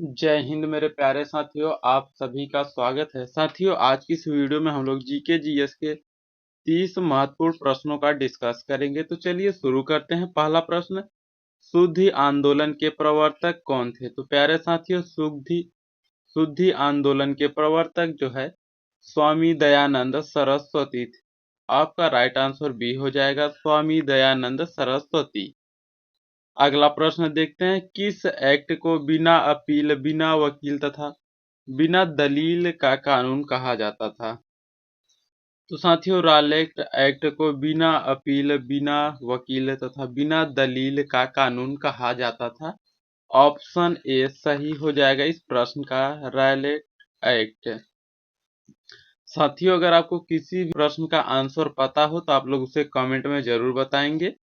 जय हिंद मेरे प्यारे साथियों, आप सभी का स्वागत है। साथियों, आज की इस वीडियो में हम लोग जीके जीएस के 30 महत्वपूर्ण प्रश्नों का डिस्कस करेंगे। तो चलिए शुरू करते हैं। पहला प्रश्न, शुद्धि आंदोलन के प्रवर्तक कौन थे? तो प्यारे साथियों, शुद्धि आंदोलन के प्रवर्तक जो है स्वामी दयानंद सरस्वती थे। आपका राइट आंसर बी हो जाएगा, स्वामी दयानंद सरस्वती। अगला प्रश्न देखते हैं, किस एक्ट को बिना अपील, बिना वकील तथा बिना दलील का कानून कहा जाता था? तो साथियों, रॉलेट एक्ट को बिना अपील, बिना वकील तथा बिना दलील का कानून कहा जाता था। ऑप्शन ए सही हो जाएगा इस प्रश्न का, रॉलेट एक्ट। साथियों, अगर आपको किसी भी प्रश्न का आंसर पता हो तो आप लोग उसे कमेंट में जरूर बताएंगे।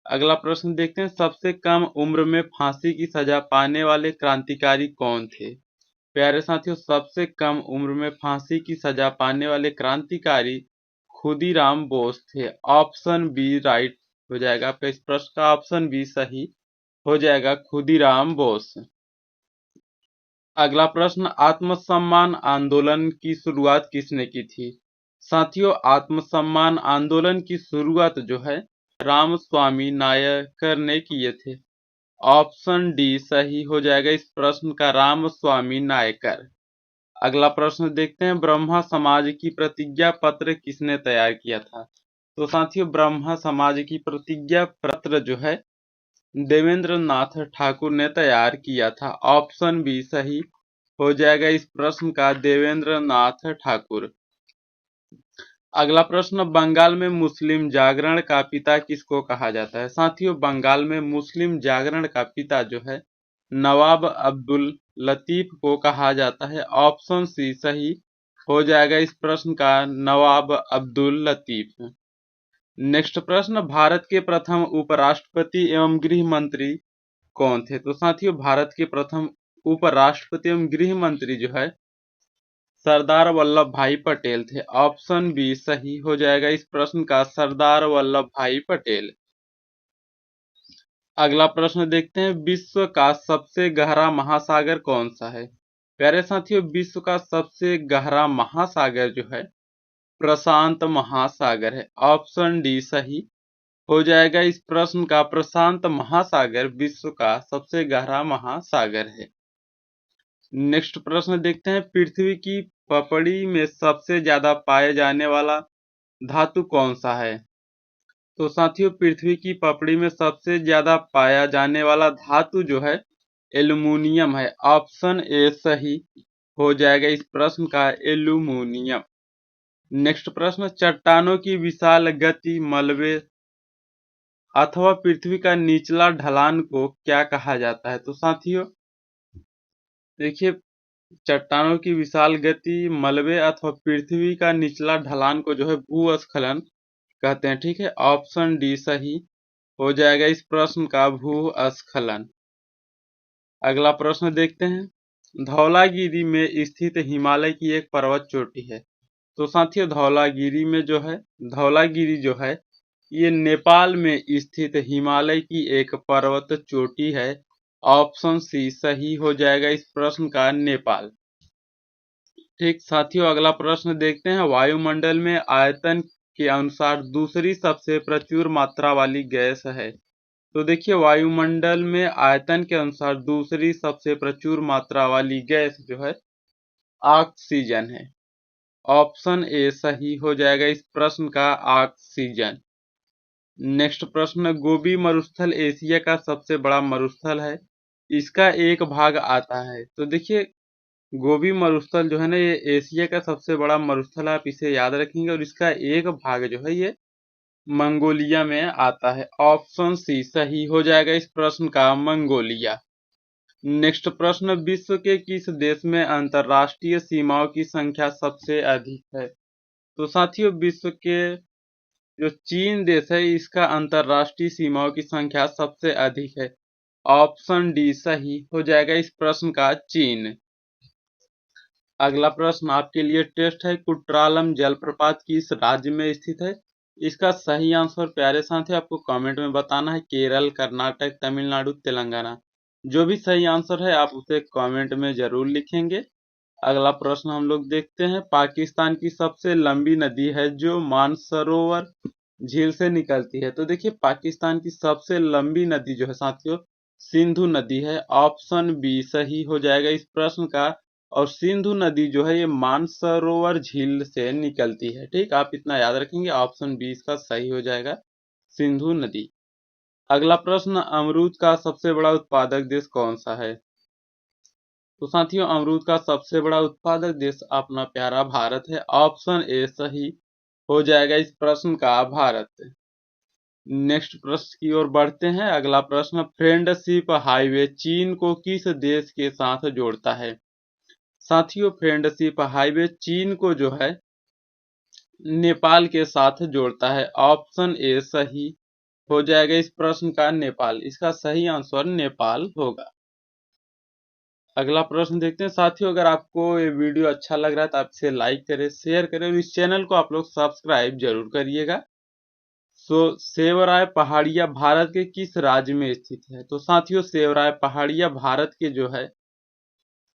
अगला प्रश्न देखते हैं, सबसे कम उम्र में फांसी की सजा पाने वाले क्रांतिकारी कौन थे? प्यारे साथियों, सबसे कम उम्र में फांसी की सजा पाने वाले क्रांतिकारी खुदीराम बोस थे। ऑप्शन बी राइट हो जाएगा आपका इस प्रश्न का, ऑप्शन बी सही हो जाएगा, खुदीराम बोस। अगला प्रश्न, आत्मसम्मान आंदोलन की शुरुआत किसने की थी? साथियों, आत्मसम्मान आंदोलन की शुरुआत जो है रामस्वामी नायकर ने किए थे। ऑप्शन डी सही हो जाएगा इस प्रश्न का, रामस्वामी नायकर। अगला प्रश्न देखते हैं, ब्रह्मा समाज की प्रतिज्ञा पत्र किसने तैयार किया था? तो साथियों, ब्रह्मा समाज की प्रतिज्ञा पत्र जो है देवेंद्र नाथ ठाकुर ने तैयार किया था। ऑप्शन बी सही हो जाएगा इस प्रश्न का, देवेंद्र नाथ ठाकुर। अगला प्रश्न, बंगाल में मुस्लिम जागरण का पिता किसको कहा जाता है? साथियों, बंगाल में मुस्लिम जागरण का पिता जो है नवाब अब्दुल लतीफ को कहा जाता है। ऑप्शन सी सही हो जाएगा इस प्रश्न का, नवाब अब्दुल लतीफ। नेक्स्ट प्रश्न, भारत के प्रथम उपराष्ट्रपति एवं गृह मंत्री कौन थे? तो साथियों, भारत के प्रथम उपराष्ट्रपति एवं गृह मंत्री जो है सरदार वल्लभ भाई पटेल थे। ऑप्शन बी सही हो जाएगा इस प्रश्न का, सरदार वल्लभ भाई पटेल। अगला प्रश्न देखते हैं, विश्व का सबसे गहरा महासागर कौन सा है? प्यारे साथियों, विश्व का सबसे गहरा महासागर जो है प्रशांत महासागर है। ऑप्शन डी सही हो जाएगा इस प्रश्न का, प्रशांत महासागर विश्व का सबसे गहरा महासागर है। नेक्स्ट प्रश्न देखते हैं, पृथ्वी की पपड़ी में सबसे ज्यादा पाए जाने वाला धातु कौन सा है? तो साथियों, पृथ्वी की पपड़ी में सबसे ज्यादा पाया जाने वाला धातु जो है एल्युमिनियम है। ऑप्शन ए सही हो जाएगा इस प्रश्न का, एल्युमिनियम। नेक्स्ट प्रश्न, चट्टानों की विशाल गति, मलबे अथवा पृथ्वी का निचला ढलान को क्या कहा जाता है? तो साथियों देखिए, चट्टानों की विशाल गति, मलबे अथवा पृथ्वी का निचला ढलान को जो है भूस्खलन कहते हैं। ठीक है, ऑप्शन डी सही हो जाएगा इस प्रश्न का, भूस्खलन। अगला प्रश्न देखते हैं, धौलागिरी में स्थित हिमालय की एक पर्वत चोटी है। तो साथियों, धौलागिरी जो है ये नेपाल में स्थित हिमालय की एक पर्वत चोटी है। ऑप्शन सी सही हो जाएगा इस प्रश्न का, नेपाल। ठीक साथियों, अगला प्रश्न देखते हैं, वायुमंडल में आयतन के अनुसार दूसरी सबसे प्रचुर मात्रा वाली गैस है। तो देखिए, वायुमंडल में आयतन के अनुसार दूसरी सबसे प्रचुर मात्रा वाली गैस जो है ऑक्सीजन है। ऑप्शन ए सही हो जाएगा इस प्रश्न का, ऑक्सीजन। नेक्स्ट प्रश्न, गोबी मरुस्थल एशिया का सबसे बड़ा मरुस्थल है, इसका एक भाग आता है। तो देखिए, गोबी मरुस्थल जो है ना, ये एशिया का सबसे बड़ा मरुस्थल है, आप इसे याद रखेंगे। और इसका एक भाग जो है ये मंगोलिया में आता है। ऑप्शन सी सही हो जाएगा इस प्रश्न का, मंगोलिया। नेक्स्ट प्रश्न, विश्व के किस देश में अंतरराष्ट्रीय सीमाओं की संख्या सबसे अधिक है? तो साथियों, विश्व के जो चीन देश है इसका अंतरराष्ट्रीय सीमाओं की संख्या सबसे अधिक है। ऑप्शन डी सही हो जाएगा इस प्रश्न का, चीन। अगला प्रश्न आपके लिए टेस्ट है, कुट्रालम जलप्रपात किस राज्य में स्थित है? इसका सही आंसर प्यारे साथी आपको कमेंट में बताना है, केरल, कर्नाटक, तमिलनाडु, तेलंगाना। जो भी सही आंसर है आप उसे कमेंट में जरूर लिखेंगे। अगला प्रश्न हम लोग देखते हैं, पाकिस्तान की सबसे लंबी नदी है जो मानसरोवर झील से निकलती है। तो देखिए पाकिस्तान की सबसे लंबी नदी जो है साथियों सिंधु नदी है। ऑप्शन बी सही हो जाएगा इस प्रश्न का। और सिंधु नदी जो है ये मानसरोवर झील से निकलती है। ठीक, आप इतना याद रखेंगे, ऑप्शन बी इसका सही हो जाएगा, सिंधु नदी। अगला प्रश्न, अमरूद का सबसे बड़ा उत्पादक देश कौन सा है? तो साथियों अमरूद का सबसे बड़ा उत्पादक देश अपना प्यारा भारत है। ऑप्शन ए सही हो जाएगा इस प्रश्न का, भारत। नेक्स्ट प्रश्न की ओर बढ़ते हैं। अगला प्रश्न, फ्रेंडशिप हाईवे चीन को किस देश के साथ जोड़ता है? साथियों फ्रेंडशिप हाईवे चीन को जो है नेपाल के साथ जोड़ता है। ऑप्शन ए सही हो जाएगा इस प्रश्न का, नेपाल। इसका सही आंसर नेपाल होगा। अगला प्रश्न देखते हैं साथियों, अगर आपको ये वीडियो अच्छा लग रहा है तो आप इसे लाइक करें, शेयर करें और इस चैनल को आप लोग सब्सक्राइब जरूर करिएगा। सेवराय पहाड़िया भारत के किस राज्य में स्थित है? तो साथियों सेवराय पहाड़िया भारत के जो है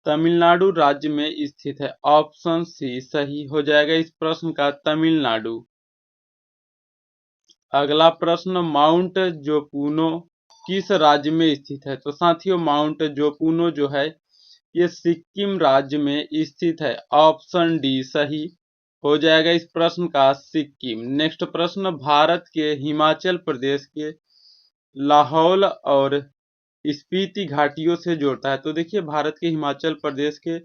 तमिलनाडु राज्य में स्थित है। ऑप्शन सी सही हो जाएगा इस प्रश्न का, तमिलनाडु। अगला प्रश्न, माउंट जोपुनो किस राज्य में स्थित है? तो साथियों माउंट जोपुनो जो है ये सिक्किम राज्य में स्थित है। ऑप्शन डी सही हो जाएगा इस प्रश्न का, सिक्किम। नेक्स्ट प्रश्न, भारत के हिमाचल प्रदेश के लाहौल और स्पीति घाटियों से जोड़ता है। तो देखिए भारत के हिमाचल प्रदेश के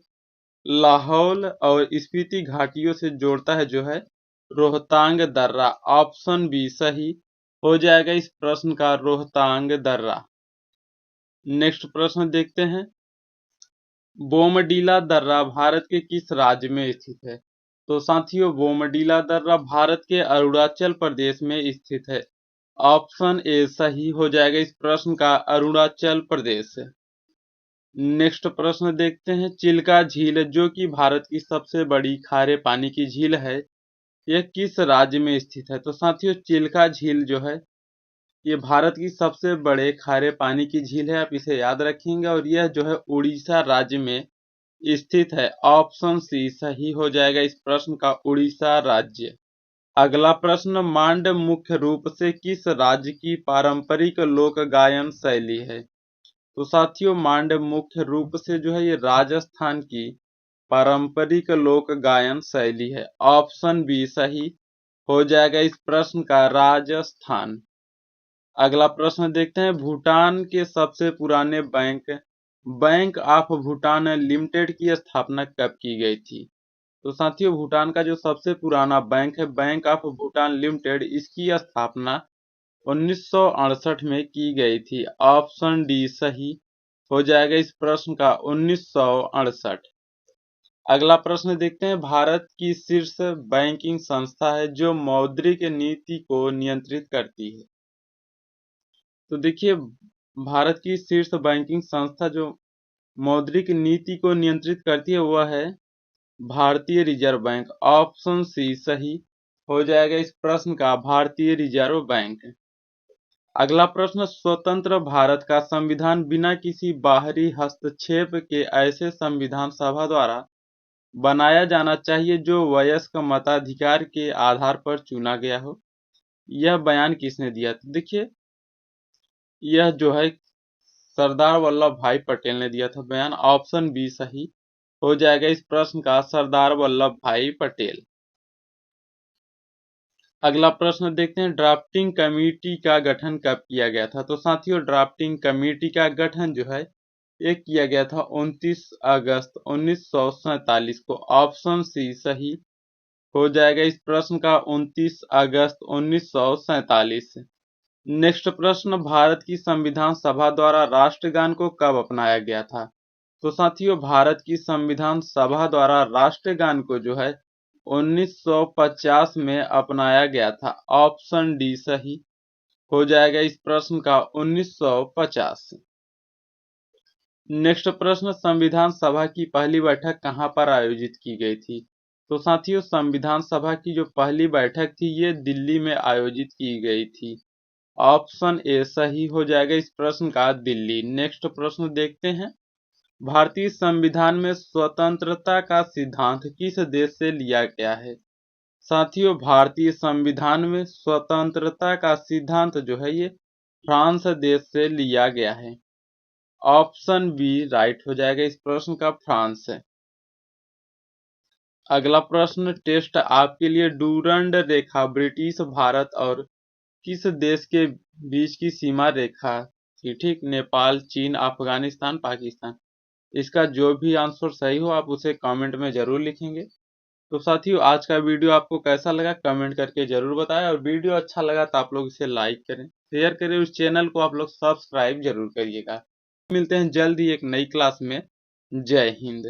लाहौल और स्पीति घाटियों से जोड़ता है जो है रोहतांग दर्रा। ऑप्शन बी सही हो जाएगा इस प्रश्न का, रोहतांग दर्रा। नेक्स्ट प्रश्न देखते हैं, बोमडीला दर्रा भारत के किस राज्य में स्थित है? तो साथियों बोमडीला दर्रा भारत के अरुणाचल प्रदेश में स्थित है। ऑप्शन ए सही हो जाएगा इस प्रश्न का, अरुणाचल प्रदेश। नेक्स्ट प्रश्न देखते हैं, चिल्का झील जो कि भारत की सबसे बड़ी खारे पानी की झील है, यह किस राज्य में स्थित है? तो साथियों चिल्का झील जो है ये भारत की सबसे बड़े खारे पानी की झील है, आप इसे याद रखेंगे। और यह जो है उड़ीसा राज्य में स्थित है। ऑप्शन सी सही हो जाएगा इस प्रश्न का, उड़ीसा राज्य। अगला प्रश्न, मांड मुख्य रूप से किस राज्य की पारंपरिक लोक गायन शैली है? तो साथियों मांड मुख्य रूप से जो है ये राजस्थान की पारंपरिक लोक गायन शैली है। ऑप्शन बी सही हो जाएगा इस प्रश्न का, राजस्थान। अगला प्रश्न देखते हैं, भूटान के सबसे पुराने बैंक ऑफ भूटान लिमिटेड की स्थापना कब की गई थी? तो साथियों भूटान का जो सबसे पुराना बैंक है बैंक ऑफ भूटान लिमिटेड, इसकी स्थापना 1968 में की गई थी। ऑप्शन डी सही हो जाएगा इस प्रश्न का, 1968। अगला प्रश्न देखते हैं, भारत की शीर्ष बैंकिंग संस्था है जो मौद्रिक नीति को नियंत्रित करती है। तो देखिए भारत की शीर्ष बैंकिंग संस्था जो मौद्रिक नीति को नियंत्रित करती है वह है भारतीय रिजर्व बैंक। ऑप्शन सी सही हो जाएगा इस प्रश्न का, भारतीय रिजर्व बैंक। अगला प्रश्न, स्वतंत्र भारत का संविधान बिना किसी बाहरी हस्तक्षेप के ऐसे संविधान सभा द्वारा बनाया जाना चाहिए जो वयस्क मताधिकार के आधार पर चुना गया हो, यह बयान किसने दिया? तो देखिए यह जो है सरदार वल्लभ भाई पटेल ने दिया था बयान। ऑप्शन बी सही हो जाएगा इस प्रश्न का, सरदार वल्लभ भाई पटेल। अगला प्रश्न देखते हैं, ड्राफ्टिंग कमेटी का गठन कब किया गया था? तो साथियों ड्राफ्टिंग कमेटी का गठन जो है ये किया गया था 29 अगस्त 1947 को। ऑप्शन सी सही हो जाएगा इस प्रश्न का, 29 अगस्त 1947। नेक्स्ट प्रश्न, भारत की संविधान सभा द्वारा राष्ट्रगान को कब अपनाया गया था? तो साथियों भारत की संविधान सभा द्वारा राष्ट्रगान को जो है 1950 में अपनाया गया था। ऑप्शन डी सही हो जाएगा इस प्रश्न का, 1950। नेक्स्ट प्रश्न, संविधान सभा की पहली बैठक कहां पर आयोजित की गई थी? तो साथियों संविधान सभा की जो पहली बैठक थी ये दिल्ली में आयोजित की गई थी। ऑप्शन ए सही हो जाएगा इस प्रश्न का दिल्ली। नेक्स्ट प्रश्न देखते हैं। भारतीय संविधान में स्वतंत्रता का सिद्धांत किस देश से लिया गया है? साथियों, भारतीय संविधान में स्वतंत्रता का सिद्धांत जो है ये फ्रांस देश से लिया गया है। ऑप्शन बी राइट हो जाएगा इस प्रश्न का, फ्रांस है। अगला प्रश्न टेस्ट आपके लिए। डूरंड रेखा ब्रिटिश भारत और किस देश के बीच की सीमा रेखा थी? ठीक, नेपाल, चीन, अफगानिस्तान, पाकिस्तान। इसका जो भी आंसर सही हो आप उसे कमेंट में जरूर लिखेंगे। तो साथियों, आज का वीडियो आपको कैसा लगा कमेंट करके जरूर बताएं, और वीडियो अच्छा लगा तो आप लोग इसे लाइक करें, शेयर करें, उस चैनल को आप लोग सब्सक्राइब जरूर करिएगा। मिलते हैं जल्द ही एक नई क्लास में। जय हिंद।